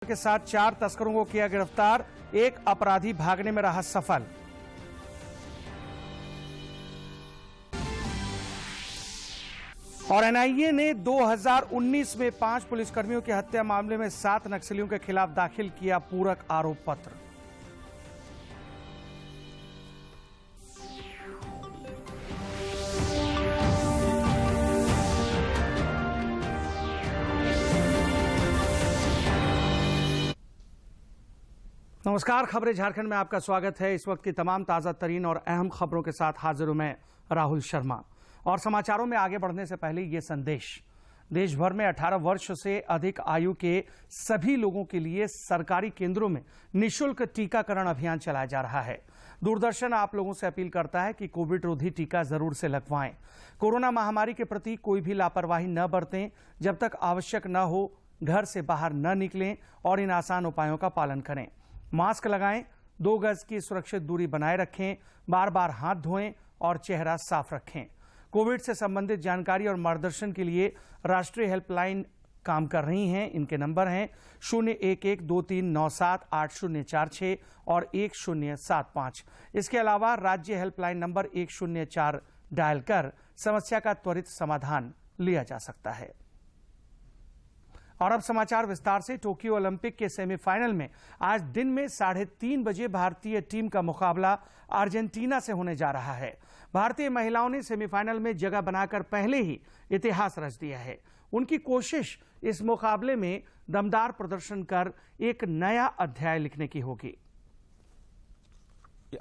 के साथ 4 तस्करों को किया गिरफ्तार। एक अपराधी भागने में रहा सफल। और एनआईए ने 2019 में 5 पुलिसकर्मियों की हत्या मामले में 7 नक्सलियों के खिलाफ दाखिल किया पूरक आरोप पत्र। नमस्कार, खबरें झारखंड में आपका स्वागत है। इस वक्त की तमाम ताजा तरीन और अहम खबरों के साथ हाजिर हूं मैं राहुल शर्मा। और समाचारों में आगे बढ़ने से पहले ये संदेश। देश भर में 18 वर्ष से अधिक आयु के सभी लोगों के लिए सरकारी केंद्रों में निःशुल्क टीकाकरण अभियान चलाया जा रहा है। दूरदर्शन आप लोगों से अपील करता है कि कोविड रोधी टीका जरूर से लगवाएं। कोरोना महामारी के प्रति कोई भी लापरवाही न बरतें। जब तक आवश्यक न हो घर से बाहर न निकलें और इन आसान उपायों का पालन करें। मास्क लगाएं, 2 गज की सुरक्षित दूरी बनाए रखें, बार बार हाथ धोएं और चेहरा साफ रखें। कोविड से संबंधित जानकारी और मार्गदर्शन के लिए राष्ट्रीय हेल्पलाइन काम कर रही हैं। इनके नंबर हैं 0112397846 और 1075। इसके अलावा राज्य हेल्पलाइन नंबर 104 डायल कर समस्या का त्वरित समाधान लिया जा सकता है। और अब समाचार विस्तार से। टोक्यो ओलंपिक के सेमीफाइनल में आज दिन में 3:30 बजे भारतीय टीम का मुकाबला अर्जेंटीना से होने जा रहा है। भारतीय महिलाओं ने सेमीफाइनल में जगह बनाकर पहले ही इतिहास रच दिया है। उनकी कोशिश इस मुकाबले में दमदार प्रदर्शन कर एक नया अध्याय लिखने की होगी।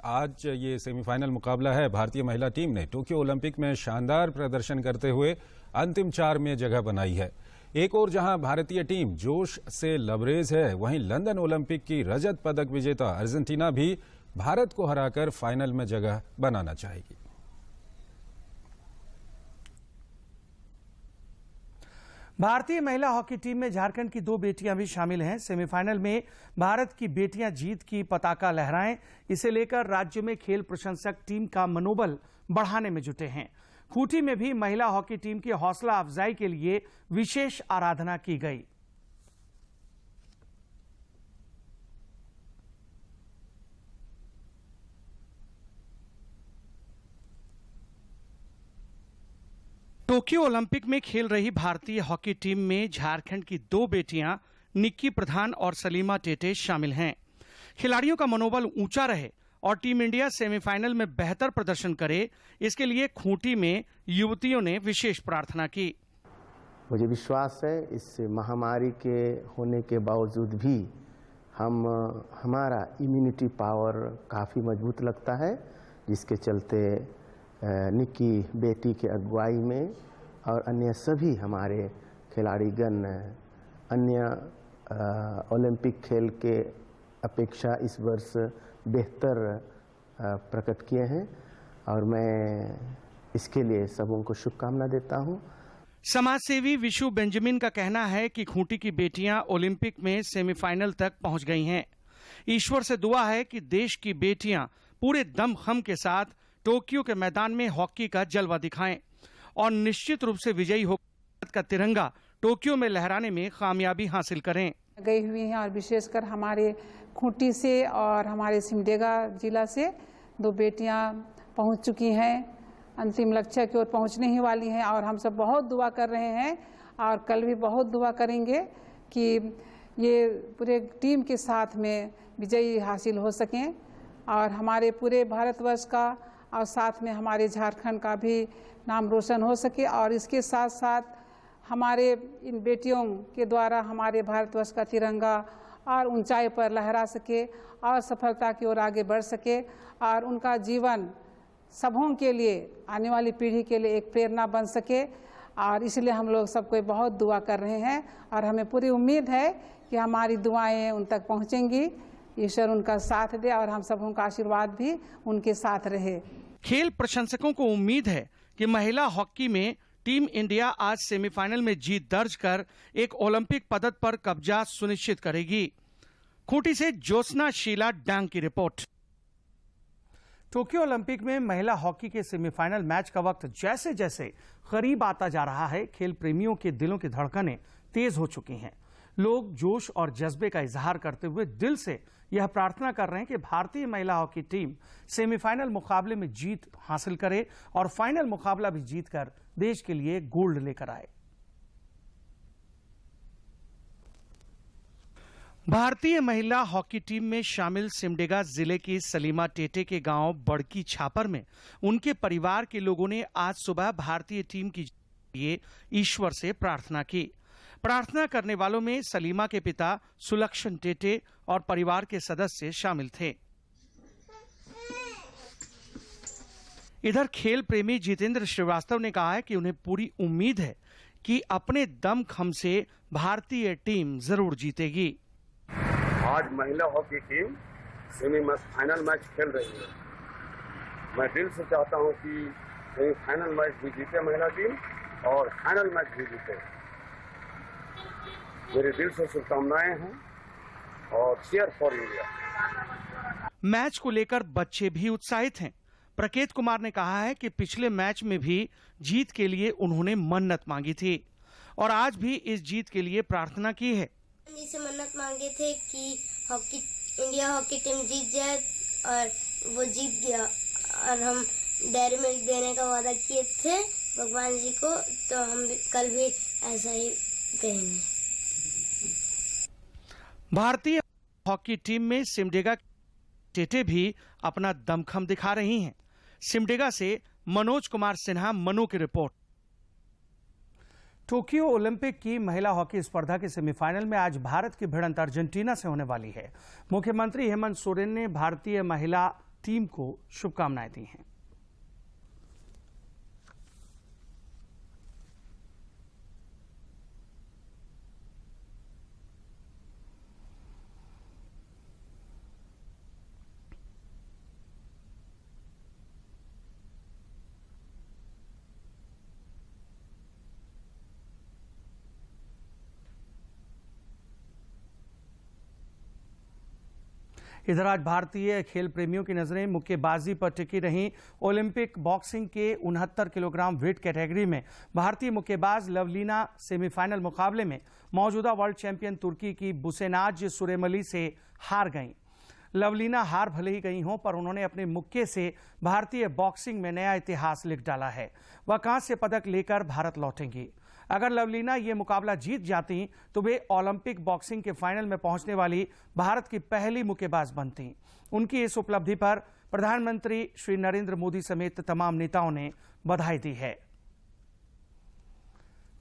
आज ये सेमीफाइनल मुकाबला है। भारतीय महिला टीम ने टोक्यो ओलंपिक में शानदार प्रदर्शन करते हुए अंतिम 4 में जगह बनाई है। एक ओर जहां भारतीय टीम जोश से लबरेज है, वहीं लंदन ओलंपिक की रजत पदक विजेता अर्जेंटीना भी भारत को हराकर फाइनल में जगह बनाना चाहेगी। भारतीय महिला हॉकी टीम में झारखंड की 2 बेटियां भी शामिल हैं। सेमीफाइनल में भारत की बेटियां जीत की पताका लहराएं, इसे लेकर राज्य में खेल प्रशंसक टीम का मनोबल बढ़ाने में जुटे हैं। खूंटी में भी महिला हॉकी टीम की हौसला अफजाई के लिए विशेष आराधना की गई। टोक्यो ओलंपिक में खेल रही भारतीय हॉकी टीम में झारखंड की 2 बेटियां निक्की प्रधान और सलीमा टेटे शामिल हैं। खिलाड़ियों का मनोबल ऊंचा रहे और टीम इंडिया सेमीफाइनल में बेहतर प्रदर्शन करे, इसके लिए खूंटी में युवतियों ने विशेष प्रार्थना की। मुझे विश्वास है इस महामारी के होने के बावजूद भी हमारा इम्यूनिटी पावर काफ़ी मजबूत लगता है, जिसके चलते निक्की बेटी के अगुवाई में और अन्य सभी हमारे खिलाड़ीगण अन्य ओलंपिक खेल के अपेक्षा इस वर्ष बेहतर प्रकट किए हैं और मैं इसके लिए सबों को शुभकामना देता हूं। समाजसेवी विशु बेंजामिन का कहना है कि खूंटी की बेटियां ओलंपिक में सेमीफाइनल तक पहुंच गई हैं। ईश्वर से दुआ है कि देश की बेटियां पूरे दमखम के साथ टोक्यो के मैदान में हॉकी का जलवा दिखाएं और निश्चित रूप से विजयी होकर भारत का तिरंगा टोक्यो में लहराने में कामयाबी हासिल करें। गई हुई हैं और विशेषकर हमारे खूंटी से और हमारे सिमडेगा जिला से 2 बेटियां पहुंच चुकी हैं। अंतिम लक्ष्य की ओर पहुंचने ही वाली हैं और हम सब बहुत दुआ कर रहे हैं और कल भी बहुत दुआ करेंगे कि ये पूरे टीम के साथ में विजयी हासिल हो सकें और हमारे पूरे भारतवर्ष का और साथ में हमारे झारखंड का भी नाम रोशन हो सके और इसके साथ साथ हमारे इन बेटियों के द्वारा हमारे भारतवर्ष का तिरंगा और ऊंचाई पर लहरा सके और सफलता की ओर आगे बढ़ सके और उनका जीवन सबों के लिए, आने वाली पीढ़ी के लिए एक प्रेरणा बन सके। और इसलिए हम लोग सबको बहुत दुआ कर रहे हैं और हमें पूरी उम्मीद है कि हमारी दुआएं उन तक पहुंचेंगी। ईश्वर उनका साथ दे और हम सबों का आशीर्वाद भी उनके साथ रहे। खेल प्रशंसकों को उम्मीद है कि महिला हॉकी में टीम इंडिया आज सेमीफाइनल में जीत दर्ज कर एक ओलंपिक पदक पर कब्जा सुनिश्चित करेगी। खूंटी से ज्योत्सना शीला डांग की रिपोर्ट। टोक्यो ओलंपिक में महिला हॉकी के सेमीफाइनल मैच का वक्त जैसे जैसे करीब आता जा रहा है, खेल प्रेमियों के दिलों की धड़कनें तेज हो चुकी हैं। लोग जोश और जज्बे का इजहार करते हुए दिल से यह प्रार्थना कर रहे हैं कि भारतीय महिला हॉकी टीम सेमीफाइनल मुकाबले में जीत हासिल करे और फाइनल मुकाबला भी जीतकर देश के लिए गोल्ड लेकर आए। भारतीय महिला हॉकी टीम में शामिल सिमडेगा जिले के सलीमा टेटे के गांव बड़की छापर में उनके परिवार के लोगों ने आज सुबह भारतीय टीम की लिए ईश्वर से प्रार्थना की। प्रार्थना करने वालों में सलीमा के पिता सुलक्षण टेटे और परिवार के सदस्य शामिल थे। इधर खेल प्रेमी जितेंद्र श्रीवास्तव ने कहा है कि उन्हें पूरी उम्मीद है कि अपने दमखम से भारतीय टीम जरूर जीतेगी। आज महिला हॉकी टीम सेमीफाइनल मैच खेल रही है। मैं दिल से चाहता हूं कि सेमीफाइनल मैच भी जीते महिला टीम और फाइनल मैच भी जीते। मेरे दिल से शुभकामनाएं हैं और चीयर फॉर इंडिया। मैच को लेकर बच्चे भी उत्साहित हैं। प्रकेत कुमार ने कहा है कि पिछले मैच में भी जीत के लिए उन्होंने मन्नत मांगी थी और आज भी इस जीत के लिए प्रार्थना की है। जी से मन्नत मांगे थे कि इंडिया हॉकी टीम जीत जाए और वो जीत गया और हम डेयरी मिल्क देने का वादा किए थे भगवान जी को, तो हम कल भी ऐसा ही करेंगे। भारतीय हॉकी टीम में सिमडेगा टेटे भी अपना दमखम दिखा रही हैं। सिमडेगा से मनोज कुमार सिन्हा, मनु की रिपोर्ट। टोक्यो ओलंपिक की महिला हॉकी स्पर्धा के सेमीफाइनल में आज भारत की भिड़ंत अर्जेंटीना से होने वाली है। मुख्यमंत्री हेमंत सोरेन ने भारतीय महिला टीम को शुभकामनाएं दी हैं। इधर आज भारतीय खेल प्रेमियों की नजरें मुक्केबाजी पर टिकी रहीं। ओलंपिक बॉक्सिंग के 69 किलोग्राम वेट कैटेगरी में भारतीय मुक्केबाज लवलीना सेमीफाइनल मुकाबले में मौजूदा वर्ल्ड चैंपियन तुर्की की बुसेनाज सुरेमली से हार गईं। लवलीना हार भले ही गई हों, पर उन्होंने अपने मुक्के से भारतीय बॉक्सिंग में नया इतिहास लिख डाला है। वह कांस्य पदक लेकर भारत लौटेंगी। अगर लवलीना ये मुकाबला जीत जाती तो वे ओलंपिक बॉक्सिंग के फाइनल में पहुंचने वाली भारत की पहली मुक्केबाज बनती। उनकी इस उपलब्धि पर प्रधानमंत्री श्री नरेंद्र मोदी समेत तमाम नेताओं ने बधाई दी है।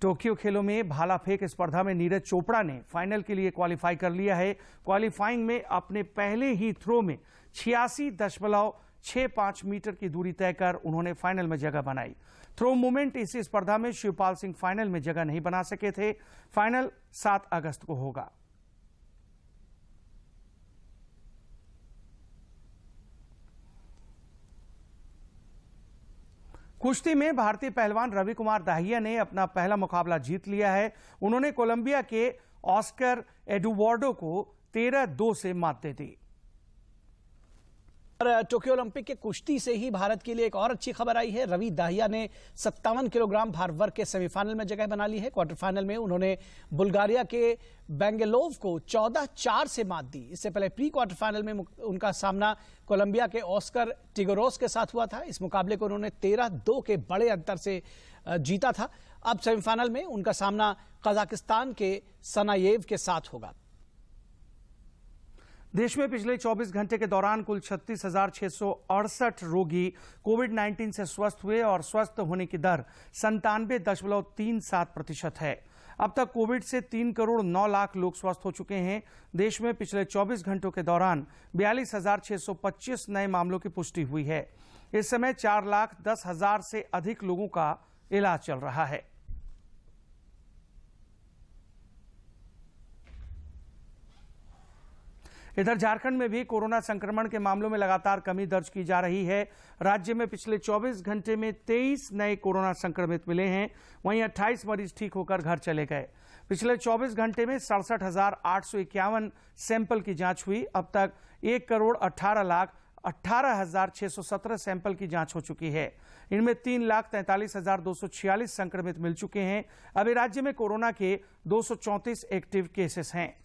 टोक्यो खेलों में भाला फेंक स्पर्धा में नीरज चोपड़ा ने फाइनल के लिए क्वालिफाई कर लिया है। क्वालिफाइंग में अपने पहले ही थ्रो में 86.65 मीटर की दूरी तय कर उन्होंने फाइनल में जगह बनाई। थ्रो मूवमेंट इसी स्पर्धा में शिवपाल सिंह फाइनल में जगह नहीं बना सके थे। फाइनल 7 अगस्त को होगा। कुश्ती में भारतीय पहलवान रवि कुमार दाहिया ने अपना पहला मुकाबला जीत लिया है। उन्होंने कोलंबिया के ऑस्कर एडुवार्डो को 13-2 से मात दे दी। टोक्यो ओलंपिक के कुश्ती से ही भारत के लिए एक और अच्छी खबर आई है। रवि दाहिया ने 57 किलोग्राम भार वर्ग के सेमीफाइनल में जगह बना ली है। क्वार्टर फाइनल में उन्होंने बुल्गारिया के बेंगेलोव को 14-4 से मात दी। इससे पहले प्री क्वार्टर फाइनल में उनका सामना कोलंबिया के ऑस्कर टिगोरोस के साथ हुआ था। इस मुकाबले को उन्होंने 13-2 के बड़े अंतर से जीता था। अब सेमीफाइनल में उनका सामना कजाकिस्तान के सनायेव के साथ होगा। देश में पिछले 24 घंटे के दौरान कुल 36,668 रोगी कोविड-19 से स्वस्थ हुए और स्वस्थ होने की दर 97.37% है। अब तक कोविड से 3 करोड़ 9 लाख लोग स्वस्थ हो चुके हैं। देश में पिछले 24 घंटों के दौरान 42,625 नए मामलों की पुष्टि हुई है। इस समय 4,10,000 से अधिक लोगों का इलाज चल रहा है। इधर झारखंड में भी कोरोना संक्रमण के मामलों में लगातार कमी दर्ज की जा रही है। राज्य में पिछले 24 घंटे में 23 नए कोरोना संक्रमित मिले हैं। वहीं 28 मरीज ठीक होकर घर चले गए। पिछले 24 घंटे में 67,851 सैंपल की जांच हुई। अब तक 1 करोड़ 18 लाख 18,617 सैंपल की जांच हो चुकी है। इनमें 3,43,246 संक्रमित मिल चुके हैं। अभी राज्य में कोरोना के 234 एक्टिव केसेस हैं।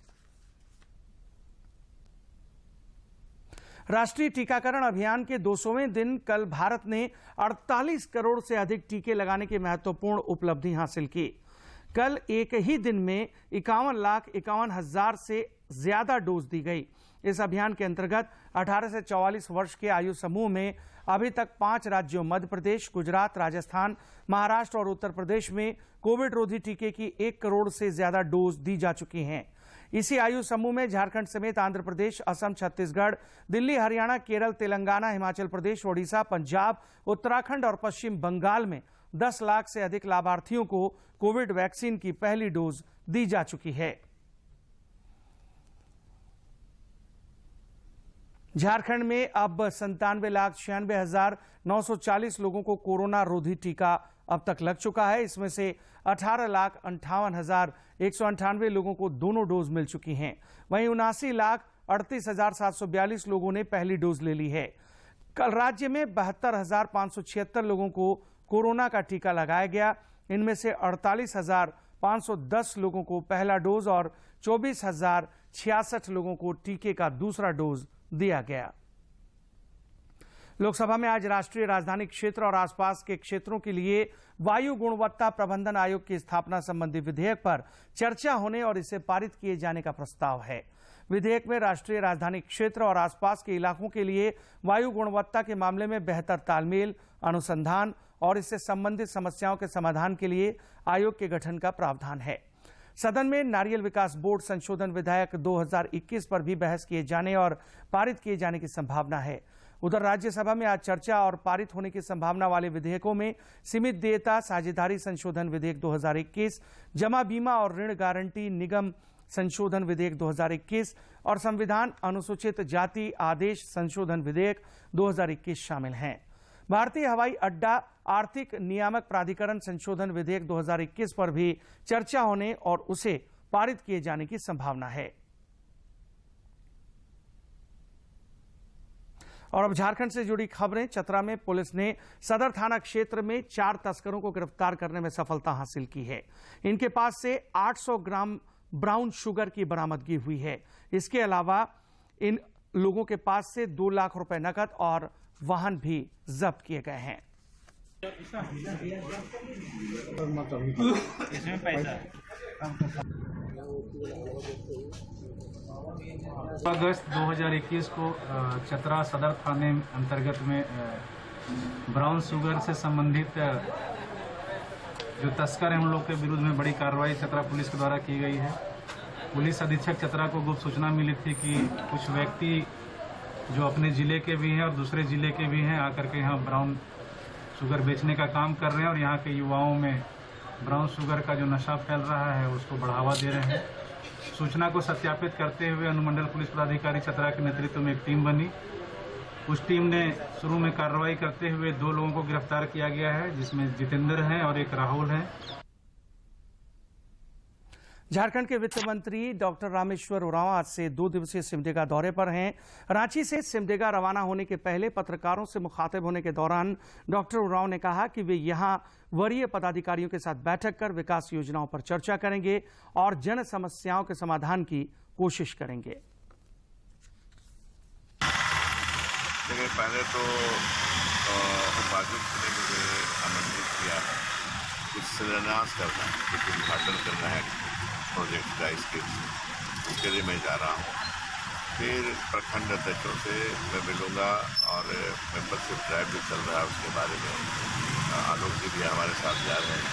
राष्ट्रीय टीकाकरण अभियान के 200वें दिन कल भारत ने 48 करोड़ से अधिक टीके लगाने की महत्वपूर्ण उपलब्धि हासिल की। कल एक ही दिन में 51,51,000 से ज्यादा डोज दी गई। इस अभियान के अंतर्गत 18 से 44 वर्ष के आयु समूह में अभी तक 5 राज्यों मध्य प्रदेश, गुजरात, राजस्थान, महाराष्ट्र और उत्तर प्रदेश में कोविड रोधी टीके की 1 करोड़ से ज्यादा डोज दी जा चुकी हैं। इसी आयु समूह में झारखंड समेत आंध्र प्रदेश, असम, छत्तीसगढ़, दिल्ली, हरियाणा, केरल, तेलंगाना, हिमाचल प्रदेश, ओडिशा, पंजाब, उत्तराखंड और पश्चिम बंगाल में 10 लाख से अधिक लाभार्थियों को कोविड वैक्सीन की पहली डोज दी जा चुकी है। झारखंड में अब 97,96,940 लोगों को कोरोना रोधी टीका अब तक लग चुका है। इसमें से 18,58,198 लोगों को दोनों डोज मिल चुकी हैं। वहीं 79,38,742 लोगों ने पहली डोज ले ली है। कल राज्य में 72,576 लोगों को कोरोना का टीका लगाया गया। इनमें से 48,510 लोगों को पहला डोज और 24,066 लोगों को टीके का दूसरा डोज दिया गया। लोकसभा में आज राष्ट्रीय राजधानी क्षेत्र और आसपास के क्षेत्रों के लिए वायु गुणवत्ता प्रबंधन आयोग की स्थापना संबंधी विधेयक पर चर्चा होने और इसे पारित किए जाने का प्रस्ताव है। विधेयक में राष्ट्रीय राजधानी क्षेत्र और आसपास के इलाकों के लिए वायु गुणवत्ता के मामले में बेहतर तालमेल, अनुसंधान और इससे संबंधित समस्याओं के समाधान के लिए आयोग के गठन का प्रावधान है। सदन में नारियल विकास बोर्ड संशोधन विधेयक 2021 पर भी बहस किए जाने और पारित किए जाने की संभावना है। उधर राज्यसभा में आज चर्चा और पारित होने की संभावना वाले विधेयकों में सीमित देयता साझेदारी संशोधन विधेयक 2021, जमा बीमा और ऋण गारंटी निगम संशोधन विधेयक 2021 और संविधान अनुसूचित जाति आदेश संशोधन विधेयक 2021 शामिल हैं। भारतीय हवाई अड्डा आर्थिक नियामक प्राधिकरण संशोधन विधेयक 2021 पर भी चर्चा होने और उसे पारित किए जाने की संभावना है। और अब झारखंड से जुड़ी खबरें। चतरा में पुलिस ने सदर थाना क्षेत्र में 4 तस्करों को गिरफ्तार करने में सफलता हासिल की है। इनके पास से 800 ग्राम ब्राउन शुगर की बरामदगी हुई है। इसके अलावा इन लोगों के पास से 2 लाख रुपए नकद और वाहन भी जब्त किए गए हैं। अगस्त 2021 को चतरा सदर थाने अंतर्गत में ब्राउन शुगर से संबंधित जो तस्कर हैं उन लोग के विरुद्ध में बड़ी कार्रवाई चतरा पुलिस के द्वारा की गई है। पुलिस अधीक्षक चतरा को गुप्त सूचना मिली थी कि कुछ व्यक्ति जो अपने जिले के भी हैं और दूसरे जिले के भी हैं आकर के यहाँ ब्राउन शुगर बेचने का काम कर रहे हैं और यहाँ के युवाओं में ब्राउन शुगर का जो नशा फैल रहा है उसको बढ़ावा दे रहे हैं। सूचना को सत्यापित करते हुए अनुमंडल पुलिस पदाधिकारी चतरा के नेतृत्व में एक टीम बनी। उस टीम ने शुरू में कार्रवाई करते हुए 2 लोगों को गिरफ्तार किया गया है, जिसमें जितेंद्र हैं और एक राहुल हैं। झारखंड के वित्त मंत्री डॉक्टर रामेश्वर उरांव आज से 2 दिवसीय सिमडेगा दौरे पर हैं। रांची से सिमडेगा रवाना होने के पहले पत्रकारों से मुखातिब होने के दौरान डॉक्टर उरांव ने कहा कि वे यहां वरीय पदाधिकारियों के साथ बैठक कर विकास योजनाओं पर चर्चा करेंगे और जन समस्याओं के समाधान की कोशिश करेंगे। देखिए, पहले तो उपायुक्त ने मुझे आमंत्रित किया है, कुछ शिलान्यास करना है, कुछ उद्घाटन करना है प्रोजेक्ट का, इसके लिए मैं जा रहा हूँ। फिर प्रखंड अध्यक्षों से मैं मिलूंगा और मेंबरशिप ड्राइव जो चल रहा है उसके बारे में आलोक जी भी हमारे साथ जा रहे हैं,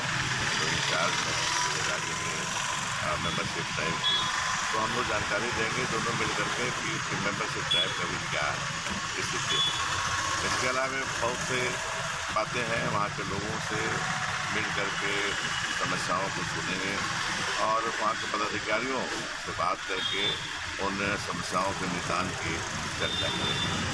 तो इंचार्ज है राज्य में मेंबरशिप ड्राइव की, तो हम लोग जानकारी देंगे दोनों मिल करके कि मेंबरशिप ड्राइव का भी क्या स्थिति है। इसके अलावा बहुत से बातें हैं, वहाँ के लोगों से मिल करके समस्याओं को सुनेंगे और वहाँ के पदाधिकारियों से बात करके उन समस्याओं के निदान की चर्चा करेंगे।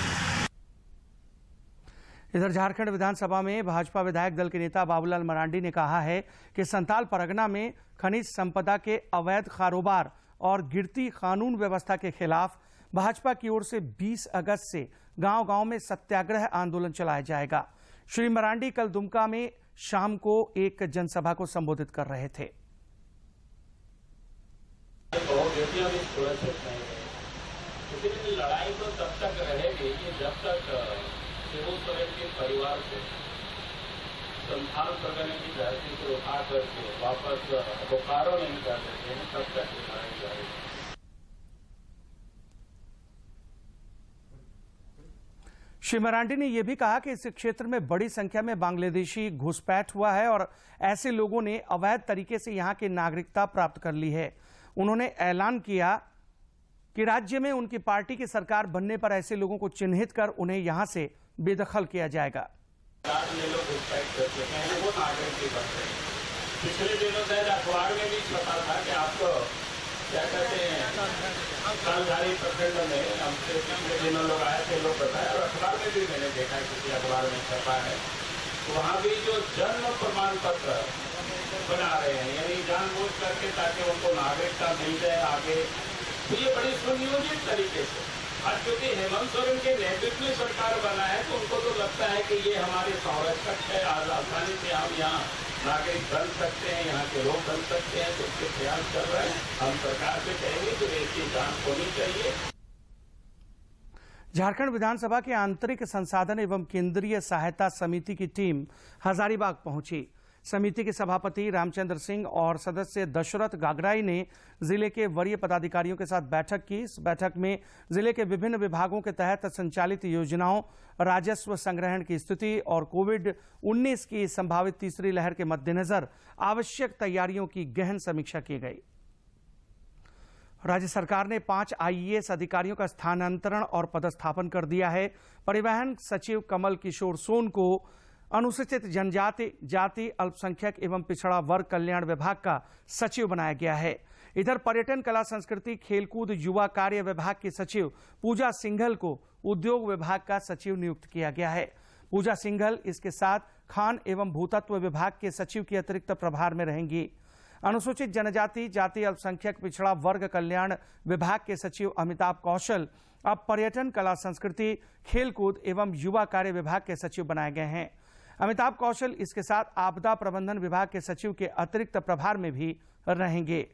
इधर झारखंड विधानसभा में भाजपा विधायक दल के नेता बाबूलाल मरांडी ने कहा है कि संथाल परगना में खनिज संपदा के अवैध कारोबार और गिरती कानून व्यवस्था के खिलाफ भाजपा की ओर से 20 अगस्त से गांव-गांव में सत्याग्रह आंदोलन चलाया जाएगा। श्री मरांडी कल दुमका में शाम को एक जनसभा को संबोधित कर रहे थे। लड़ाई तो तब तक रहेगी जब तक शिबू सोरेन के परिवार को संथाल करने की धरती से उठा करके वापस बोकारो नहीं कर देते हैं, तब तक लड़ाई जाएगी। श्री मरांडी ने यह भी कहा कि इस क्षेत्र में बड़ी संख्या में बांग्लादेशी घुसपैठ हुआ है और ऐसे लोगों ने अवैध तरीके से यहां की नागरिकता प्राप्त कर ली है। उन्होंने ऐलान किया कि राज्य में उनकी पार्टी की सरकार बनने पर ऐसे लोगों को चिन्हित कर उन्हें यहां से बेदखल किया जाएगा। पिछले दिनों शायद अखबार में भी छपा था कि आपको क्या कहते हैं कालधारी प्रखंड में हमसे पिछले दिनों लोग आए थे, लोग बताए और अखबार में भी मैंने देखा किसी अखबार में छपा है। वहाँ भी जो जन्म प्रमाण पत्र बना रहे हैं, यानी जानबूझ करके ताकि उनको नागरिकता मिल जाए आगे, तो ये बड़ी सुनियोजित तरीके से। आज क्योंकि हेमंत सोरेन के नेतृत्व में सरकार बना है तो उनको तो लगता है कि ये हमारे संरक्षक है, आज आसानी से हम यहाँ नागरिक बन सकते हैं, यहाँ के लोग बन सकते हैं, तो उसके प्रयास कर रहे हैं। हम सरकार से कहेंगे कि इसकी जांच होनी चाहिए। झारखंड विधानसभा के आंतरिक संसाधन एवं केंद्रीय सहायता समिति की टीम हजारीबाग पहुंची। समिति के सभापति रामचंद्र सिंह और सदस्य दशरथ गागराई ने जिले के वरीय पदाधिकारियों के साथ बैठक की। इस बैठक में जिले के विभिन्न विभागों के तहत संचालित योजनाओं, राजस्व संग्रहण की स्थिति और कोविड-19 की संभावित तीसरी लहर के मद्देनजर आवश्यक तैयारियों की गहन समीक्षा की गई। राज्य सरकार ने 5 आईएएस अधिकारियों का स्थानांतरण और पदस्थापन कर दिया है। परिवहन सचिव कमल किशोर सोन को अनुसूचित जनजाति, जाति, अल्पसंख्यक एवं पिछड़ा वर्ग कल्याण विभाग का सचिव बनाया गया है। इधर पर्यटन, कला, संस्कृति, खेलकूद, युवा कार्य विभाग की सचिव पूजा सिंघल को उद्योग विभाग का सचिव नियुक्त किया गया है। पूजा सिंघल इसके साथ खान एवं भूतत्व विभाग के सचिव के अतिरिक्त प्रभार में रहेंगी। अनुसूचित जनजाति, जाति, अल्पसंख्यक, पिछड़ा वर्ग कल्याण विभाग के सचिव अमिताभ कौशल अब पर्यटन, कला, संस्कृति, खेलकूद एवं युवा कार्य विभाग के सचिव बनाए गए हैं। अमिताभ कौशल इसके साथ आपदा प्रबंधन विभाग के सचिव के अतिरिक्त प्रभार में भी रहेंगे।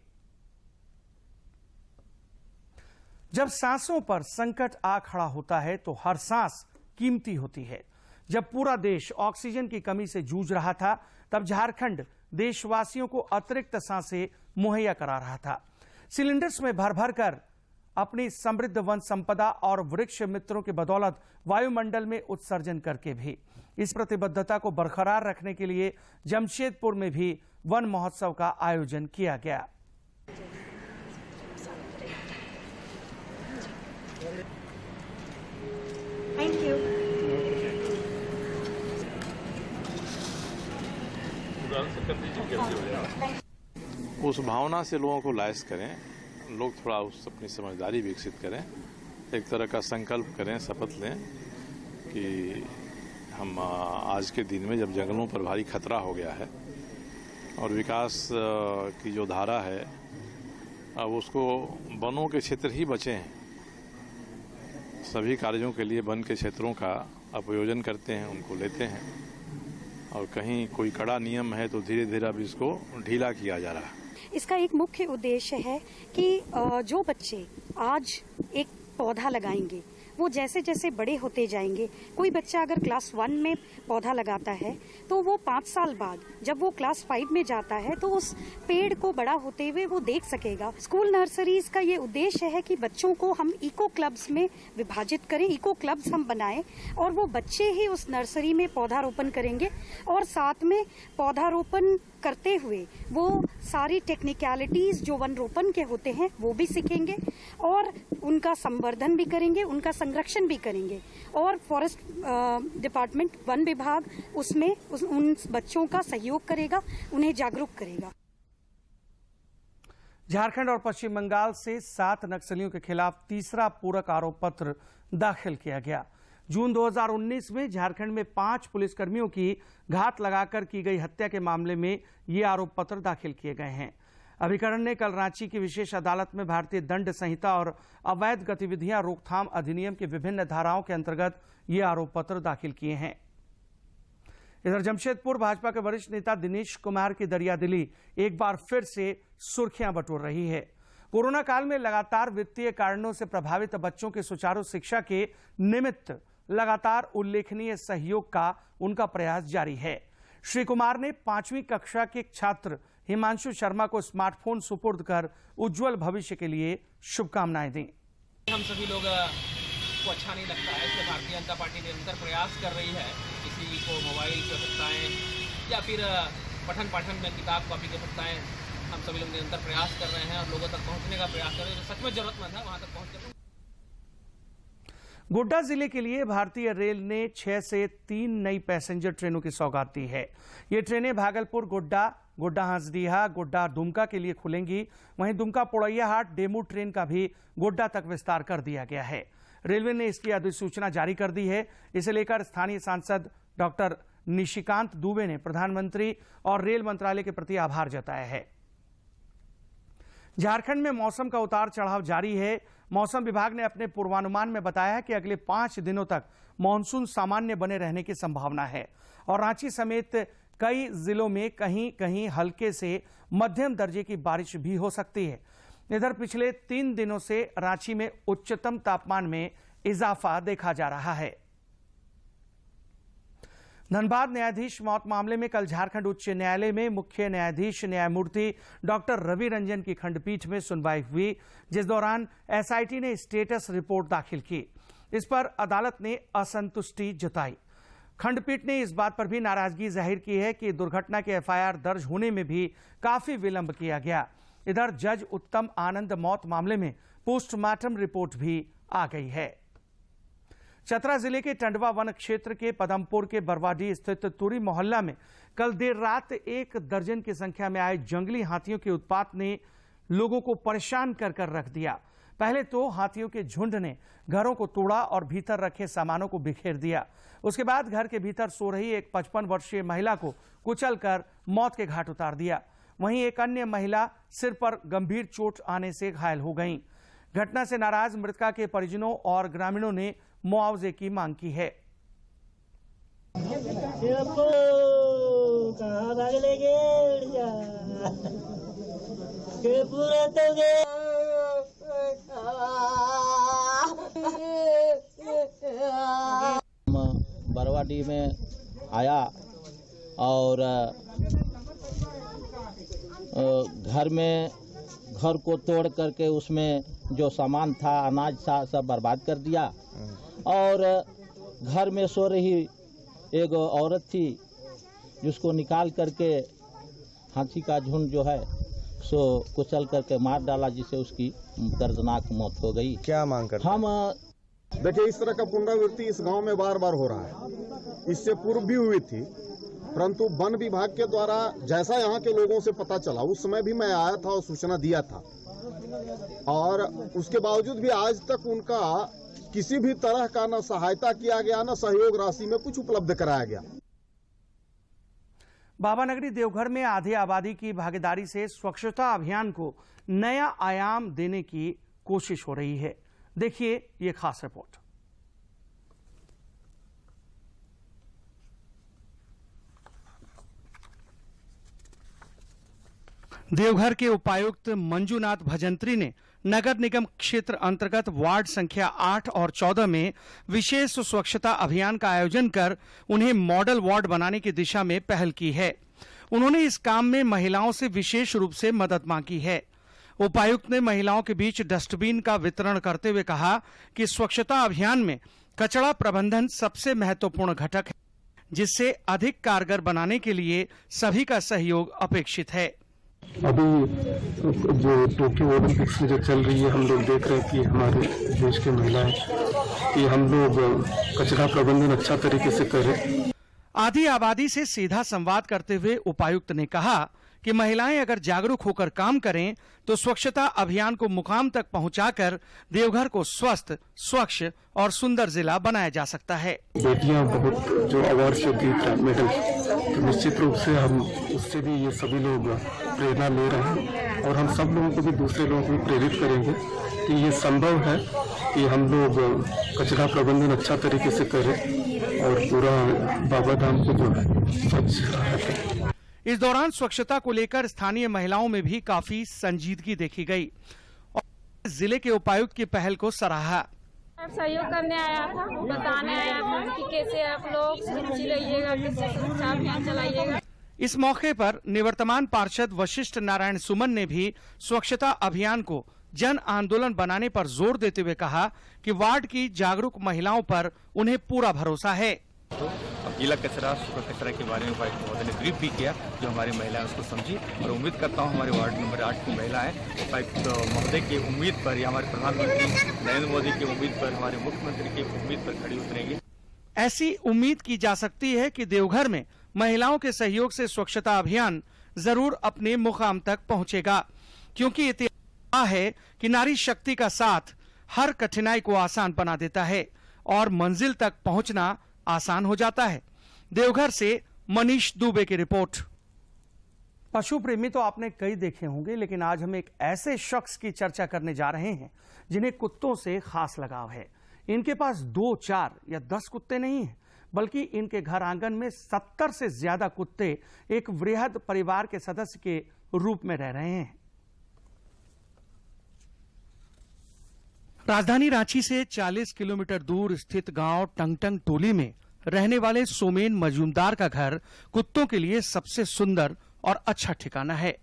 जब सांसों पर संकट आ खड़ा होता है तो हर सांस कीमती होती है। जब पूरा देश ऑक्सीजन की कमी से जूझ रहा था, तब झारखंड देशवासियों को अतिरिक्त सांसें मुहैया करा रहा था। सिलेंडर्स में भर भर कर अपनी समृद्ध वन संपदा और वृक्ष मित्रों की बदौलत वायुमंडल में उत्सर्जन करके भी। इस प्रतिबद्धता को बरकरार रखने के लिए जमशेदपुर में भी वन महोत्सव का आयोजन किया गया। Thank you. उस भावना से लोगों को लैस करें, लोग थोड़ा उस अपनी समझदारी विकसित करें, एक तरह का संकल्प करें, शपथ लें कि हम आज के दिन में जब जंगलों पर भारी खतरा हो गया है और विकास की जो धारा है अब उसको वनों के क्षेत्र ही बचे हैं, सभी कार्यों के लिए वन के क्षेत्रों का अपयोजन करते हैं, उनको लेते हैं और कहीं कोई कड़ा नियम है तो धीरे धीरे अब इसको ढीला किया जा रहा है। इसका एक मुख्य उद्देश्य है कि जो बच्चे आज एक पौधा लगाएंगे वो जैसे जैसे बड़े होते जाएंगे, कोई बच्चा अगर क्लास 1 में पौधा लगाता है तो वो 5 साल बाद जब वो क्लास 5 में जाता है तो उस पेड़ को बड़ा होते हुए वो देख सकेगा। स्कूल नर्सरीज का ये उद्देश्य है कि बच्चों को हम इको क्लब्स में विभाजित करें, इको क्लब्स हम बनाएं और वो बच्चे ही उस नर्सरी में पौधारोपण करेंगे और साथ में पौधारोपण करते हुए वो सारी टेक्निकलिटीज जो वन रोपण के होते हैं वो भी सीखेंगे और उनका संवर्धन भी करेंगे, उनका संरक्षण भी करेंगे और फॉरेस्ट डिपार्टमेंट, वन विभाग उसमें उन बच्चों का सहयोग करेगा, उन्हें जागरूक करेगा। झारखंड और पश्चिम बंगाल से 7 नक्सलियों के खिलाफ तीसरा पूरक आरोप पत्र दाखिल किया गया। जून 2019 में झारखंड में 5 पुलिसकर्मियों की घात लगाकर की गई हत्या के मामले में ये आरोप पत्र दाखिल किए गए हैं। अभिकरण ने कल रांची की विशेष अदालत में भारतीय दंड संहिता और अवैध गतिविधियां रोकथाम अधिनियम की विभिन्न धाराओं के अंतर्गत ये आरोप पत्र दाखिल किए हैं। इधर जमशेदपुर भाजपा के वरिष्ठ नेता दिनेश कुमार की दरियादिली एक बार फिर से सुर्खियां बटोर रही है। कोरोना काल में लगातार वित्तीय कारणों से प्रभावित बच्चों की सुचारू शिक्षा के निमित्त लगातार उल्लेखनीय सहयोग का उनका प्रयास जारी है। श्री कुमार ने 5वीं कक्षा के छात्र हिमांशु शर्मा को स्मार्टफोन सुपुर्द कर उज्जवल भविष्य के लिए शुभकामनाएं दी। हम सभी लोग को अच्छा नहीं लगता है, इसलिए भारतीय जनता पार्टी निरंतर प्रयास कर रही है। किसी को मोबाइल की आवश्यकताएं या फिर पठन पाठन में किताब कॉपी की आवश्यकताएं, हम सभी लोग निरंतर प्रयास कर रहे हैं और लोगों तक पहुंचने का प्रयास कर रहे हैं। सच में जरूरतमंद है वहां तक पहुंच कर। गोड्डा जिले के लिए भारतीय रेल ने 6 से 3 नई पैसेंजर ट्रेनों की सौगात दी है। ये ट्रेनें भागलपुर गोड्डा, गोड्डा हंसडीहा, गोड्डा दुमका के लिए खुलेंगी। वहीं दुमका पोड़ैयाहाट डेमू ट्रेन का भी गोड्डा तक विस्तार कर दिया गया है। रेलवे ने इसकी अधिसूचना जारी कर दी है। इसे लेकर स्थानीय सांसद डॉक्टर निशिकांत दुबे ने प्रधानमंत्री और रेल मंत्रालय के प्रति आभार जताया है। झारखंड में मौसम का उतार चढ़ाव जारी है। मौसम विभाग ने अपने पूर्वानुमान में बताया है कि अगले 5 दिनों तक मानसून सामान्य बने रहने की संभावना है और रांची समेत कई जिलों में कहीं कहीं हल्के से मध्यम दर्जे की बारिश भी हो सकती है। इधर पिछले 3 दिनों से रांची में उच्चतम तापमान में इजाफा देखा जा रहा है। धनबाद न्यायाधीश मौत मामले में कल झारखंड उच्च न्यायालय में मुख्य न्यायाधीश न्यायमूर्ति डॉक्टर रवि रंजन की खंडपीठ में सुनवाई हुई, जिस दौरान एसआईटी ने स्टेटस रिपोर्ट दाखिल की। इस पर अदालत ने असंतुष्टि जताई। खंडपीठ ने इस बात पर भी नाराजगी जाहिर की है कि दुर्घटना के एफआईआर दर्ज होने में भी काफी विलंब किया गया। इधर जज उत्तम आनंद मौत मामले में पोस्टमार्टम रिपोर्ट भी आ गई है। चतरा जिले के टंडवा वन क्षेत्र के पदमपुर के बरवाडी स्थित तुरी मोहल्ला में कल देर रात 1 दर्जन की संख्या में आए जंगली हाथियों के उत्पात ने लोगों को परेशान कर रख दिया। पहले तो हाथियों के झुंड ने घरों को तोड़ा और भीतर रखे सामानों को बिखेर दिया। उसके बाद घर के भीतर सो रही एक 55 वर्षीय महिला को कुचलकर मौत के घाट उतार दिया। वहीं एक अन्य महिला सिर पर गंभीर चोट आने से घायल हो गई। घटना से नाराज मृतका के परिजनों और ग्रामीणों ने मुआवजे की मांग की है। बरवाडी में आया और घर को तोड़ करके उसमें जो सामान था, अनाज था, सब बर्बाद कर दिया। और घर में सो रही एक औरत थी जिसको निकाल करके हाथी का झुंड जो है सो कुचल करके मार डाला, जिससे उसकी दर्दनाक मौत हो गई। क्या मांग करते हम देखिए, इस तरह का पुनरावृत्ति इस गांव में बार बार हो रहा है। इससे पूर्व भी हुई थी, परंतु वन विभाग के द्वारा जैसा यहाँ के लोगों से पता चला, उस समय भी मैं आया था और सूचना दिया था, और उसके बावजूद भी आज तक उनका किसी भी तरह का न सहायता किया गया, न सहयोग राशि में कुछ उपलब्ध कराया गया। बाबानगरी देवघर में आधी आबादी की भागीदारी से स्वच्छता अभियान को नया आयाम देने की कोशिश हो रही है। देखिए ये खास रिपोर्ट। देवघर के उपायुक्त मंजूनाथ भजंत्री ने नगर निगम क्षेत्र अंतर्गत वार्ड संख्या 8 और 14 में विशेष स्वच्छता अभियान का आयोजन कर उन्हें मॉडल वार्ड बनाने की दिशा में पहल की है। उन्होंने इस काम में महिलाओं से विशेष रूप से मदद मांगी है। उपायुक्त ने महिलाओं के बीच डस्टबिन का वितरण करते हुए कहा कि स्वच्छता अभियान में कचरा प्रबंधन सबसे महत्वपूर्ण घटक है, जिससे अधिक कारगर बनाने के लिए सभी का सहयोग अपेक्षित है। अभी जो टोक्यो ओलंपिक्स में जो चल रही है, हम लोग देख रहे हैं कि हमारे देश की महिलाएं कि हम लोग कचरा प्रबंधन अच्छा तरीके से करें। आधी आबादी से सीधा संवाद करते हुए उपायुक्त ने कहा कि महिलाएं अगर जागरूक होकर काम करें तो स्वच्छता अभियान को मुकाम तक पहुंचाकर देवघर को स्वस्थ, स्वच्छ और सुंदर जिला बनाया जा सकता है। बेटियां बहुत जो अवार्ड से जीत मेडल, तो निश्चित रूप से हम उससे भी ये सभी लोग प्रेरणा ले रहे हैं और हम सब लोगों को भी, दूसरे लोगों को भी प्रेरित करेंगे कि ये संभव है कि हम लोग कचरा प्रबंधन अच्छा तरीके से करें और पूरा बाबा धाम को जो है स्वच्छ रखें। इस दौरान स्वच्छता को लेकर स्थानीय महिलाओं में भी काफी संजीदगी देखी गई और जिले के उपायुक्त की पहल को सराहा। सहयोग करने आया था, बताने आया था कि कैसे आप लोग सुरक्षित रहिएगा, कैसे सुरक्षा अभियान चलाइएगा। इस मौके पर निवर्तमान पार्षद वशिष्ठ नारायण सुमन ने भी स्वच्छता अभियान को जन आंदोलन बनाने पर जोर देते हुए कहा कि वार्ड की जागरूक महिलाओं पर उन्हें पूरा भरोसा है। तो गीला कचरा, सूखा कचरा के बारे में उपायुक्त महोदय ने ब्रीफ भी किया, जो हमारी महिलाएं उसको समझी और उम्मीद करता हूं हमारे वार्ड नंबर 8 की महिलाएं उपायुक्त महोदय की उम्मीद पर या हमारे प्रधानमंत्री नरेंद्र मोदी की उम्मीद पर, हमारे मुख्यमंत्री की उम्मीद पर खड़ी उतरेंगी। ऐसी उम्मीद की जा सकती है कि देवघर में महिलाओं के सहयोग से स्वच्छता अभियान जरूर अपने मुकाम तक पहुंचेगा, क्योंकि इतिहास है कि नारी शक्ति का साथ हर कठिनाई को आसान बना देता है और मंजिल तक पहुंचना आसान हो जाता है। देवघर से मनीष दुबे की रिपोर्ट। पशु प्रेमी तो आपने कई देखे होंगे, लेकिन आज हम एक ऐसे शख्स की चर्चा करने जा रहे हैं जिन्हें कुत्तों से खास लगाव है। इनके पास 2, 4 या 10 कुत्ते नहीं हैं, बल्कि इनके घर आंगन में 70 से ज्यादा कुत्ते एक वृहद परिवार के सदस्य के रूप में रह रहे हैं। राजधानी रांची से 40 किलोमीटर दूर स्थित गांव टंगटंग टोली में रहने वाले सोमेन मजूमदार का घर कुत्तों के लिए सबसे सुंदर और अच्छा ठिकाना है।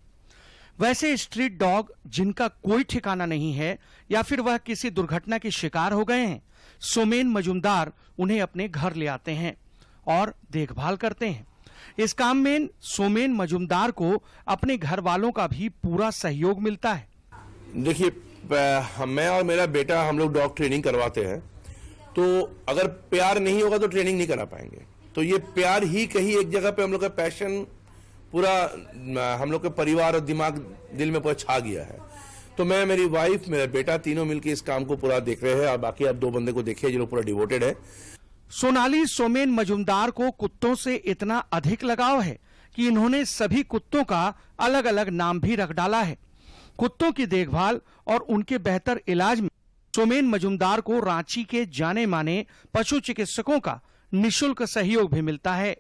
वैसे स्ट्रीट डॉग जिनका कोई ठिकाना नहीं है या फिर वह किसी दुर्घटना के शिकार हो गए हैं, सोमेन मजूमदार उन्हें अपने घर ले आते हैं और देखभाल करते हैं। इस काम में सोमेन मजूमदार को अपने घर वालों का भी पूरा सहयोग मिलता है। देखिए, मैं और मेरा बेटा हम लोग डॉग ट्रेनिंग करवाते हैं, तो अगर प्यार नहीं होगा तो ट्रेनिंग नहीं करा पाएंगे। तो ये प्यार ही कहीं एक जगह पे हम लोग का पैशन पूरा हम लोग के परिवार और दिमाग दिल में पूरा छा गया है। तो मैं, मेरी वाइफ, मेरा बेटा तीनों मिलकर इस काम को पूरा देख रहे हैं और बाकी आप 2 बंदे को देखिए जो लोग पूरा डिवोटेड है। सोनाली सोमेन मजूमदार को कुत्तों से इतना अधिक लगाव है कि इन्होंने सभी कुत्तों का अलग अलग नाम भी रख डाला है। कुत्तों की देखभाल और उनके बेहतर इलाज में सोमेन मजूमदार को रांची के जाने माने पशु चिकित्सकों का निःशुल्क सहयोग भी मिलता है।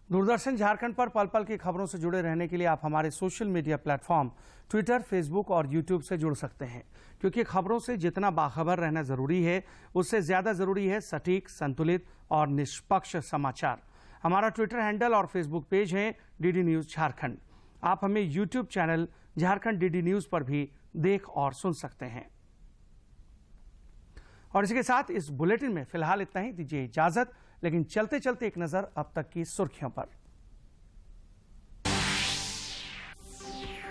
दूरदर्शन झारखंड पर पल पल की खबरों से जुड़े रहने के लिए आप हमारे social media platform Twitter, Facebook और यूट्यूब से जुड़ सकते हैं, क्योंकि खबरों से जितना बाखबर रहना जरूरी है, उससे ज्यादा जरूरी है सटीक, संतुलित और निष्पक्ष समाचार। हमारा ट्विटर हैंडल और फेसबुक पेज है डीडी न्यूज झारखंड। आप हमें YouTube channel Jharkhand DD news पर भी देख और सुन सकते हैं। और इसी के साथ इस बुलेटिन में फिलहाल इतना ही। दीजिए इजाजत, लेकिन चलते चलते एक नजर अब तक की सुर्खियों पर।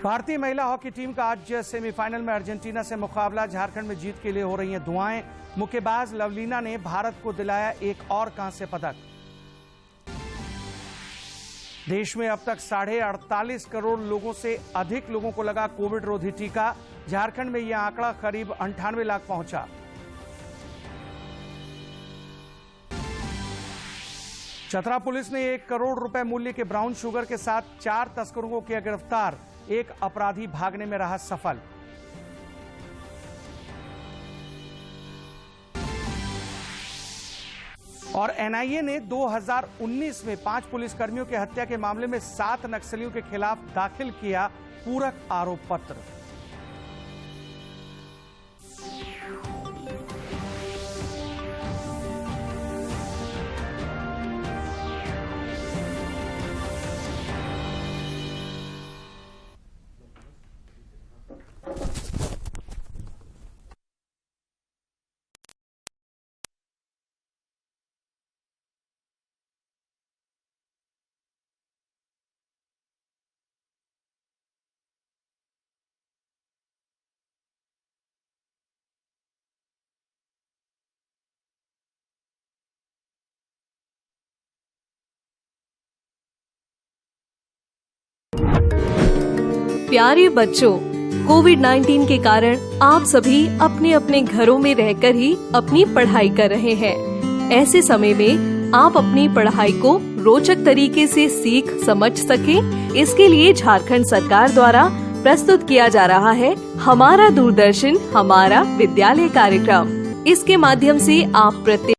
भारतीय महिला हॉकी टीम का आज सेमीफाइनल में अर्जेंटीना से मुकाबला। झारखंड में जीत के लिए हो रही हैं दुआएं। मुक्केबाज लवलीना ने भारत को दिलाया एक और कांस्य पदक। देश में अब तक 48.5 करोड़ लोगों से अधिक लोगों को लगा कोविड रोधी टीका। झारखंड में यह आंकड़ा करीब 98 लाख पहुंचा। चतरा पुलिस ने 1 करोड़ रुपए मूल्य के ब्राउन शुगर के साथ 4 तस्करों को किया गिरफ्तार। एक अपराधी भागने में रहा सफल। और एनआईए ने 2019 में 5 पुलिसकर्मियों की हत्या के मामले में 7 नक्सलियों के खिलाफ दाखिल किया पूरक आरोप पत्र। प्यारे बच्चों, कोविड-19 के कारण आप सभी अपने अपने घरों में रहकर ही अपनी पढ़ाई कर रहे हैं। ऐसे समय में आप अपनी पढ़ाई को रोचक तरीके से सीख समझ सकें, इसके लिए झारखंड सरकार द्वारा प्रस्तुत किया जा रहा है हमारा दूरदर्शन हमारा विद्यालय कार्यक्रम। इसके माध्यम से आप प्रत्येक